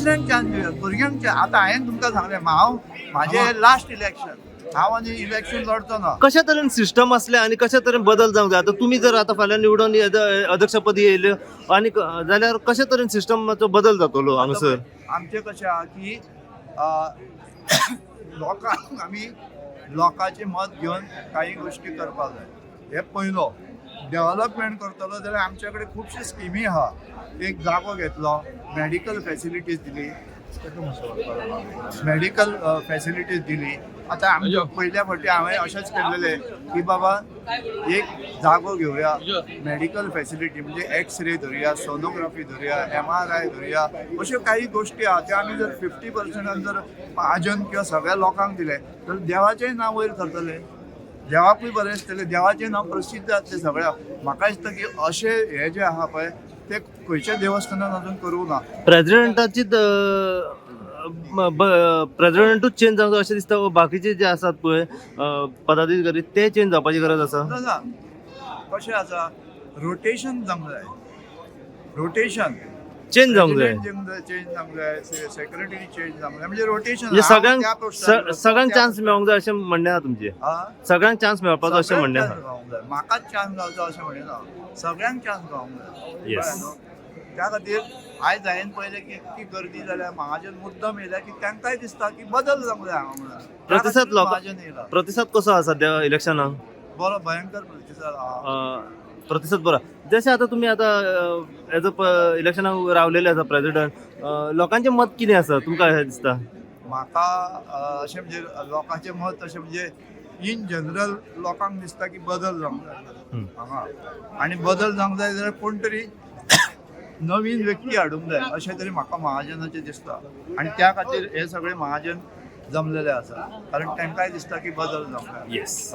दुसऱ्यांक चान्स दिवया, भुरग्यांक आतां हांवें तुमकां सांगलें हांव म्हाजें लास्ट इलेक्शन, हांव आनी इलेक्शन लढचो ना. कशा तरेन सिस्टम असले आणि कशा तरेन बदल जावंक जाय. आता तुम्ही जर आता फाल्यां निवडून अध्यक्षपदी येयले आणि जाल्यार कशा तरेन सिस्टमाचो बदल जातलो हांगासर. आमचें कशें आहा की लोकांक आमी लोकांचें मत घेवन काही गोश्टी करपाक जाय. हे पयलो. डेव्हलपमेंट करतलो जाल्यार आमचे कडेन खुबश्यो स्किमी आहा. एक जागो घेतलो, मेडिकल फॅसिलिटीज दिली, मेडिकल फॅसिलिटीज दिली. आतां आमच्या पयल्या फावटी हांवें अशेंच केल्लेलें की बाबा एक जागो घेवया, मेडिकल फॅसिलिटी म्हणजे एक्स-रे धरुया, सोनोग्राफी धरुया, MRI धरुया, अश्यो काही गोश्टी आहा त्यो आमी जर 50% जर महाजन किंवा सगळ्या लोकांक दिले तर देवाचेंय नांव वयर सरतलें, देवाकूय बरें दिसतलें, देवाचें नांव प्रसिद्ध जातलें सगळ्या. म्हाका दिसता की अशें हे जे आहा पळय ते खंयच्या देवस्थानान अजून करूंक ना. प्रेसिडेंटाची प्रेसिडेंटूच चेंज जावंक जाय अशें दिसता. बाकीचे जे आसात पळय पदाधिकारी ते चेंज जावपाची गरज आसा. ना कशें आसा, रोटेशन जावंक जाय. रोटेशन चेंज जावंक जाय. चेंज जावंक जाय, सेक्रेटरी चेंज जावंक जाय, म्हणजे रोटेशन म्हणजे सगळ्यांक चान्स मेळोंक जाय अशें म्हणणें आहा तुमचें. सगळ्यांक चान्स मेळपाचो अशें म्हणणें आहा. म्हाकाच चान्स गावचो अशें म्हणना, सगळ्यांक चान्स गावंक जाय. Yes. कळ्ळें न्हू? त्या खातीर आयज हांवें पळयलें की इतकी गर्दी जाल्या, महाजन मुद्दम येयल्या की तांकांय दिसता की बदल जावंक जाय हांगा म्हणून. प्रतिसाद महाजन येयला. प्रतिसाद कसो आसा सद्या इलेक्शनाक. बरो भयंकर प्रतिसाद आहा. प्रतिसाद बरो. जशें आतां तुमी आतां एज अ इलेक्शनाक रावलेले आसा प्रेसिडेंट, लोकांचें मत कितें आसा तुमकां अशें दिसता. म्हाका अशें म्हणजे लोकांचें मत अशें म्हणजे इन जनरल लोकांक दिसता की बदल जावंक जाय हांगा, आनी बदल जावंक जाय जाल्यार कोण तरी नवीन व्यक्ती हाडूंक जाय अशें तरी म्हाका महाजनाचें दिसता. आनी त्या खातीर हे सगळे महाजन जमलेले आसा, कारण तांकांय दिसता की बदल जावंक जाय. येस.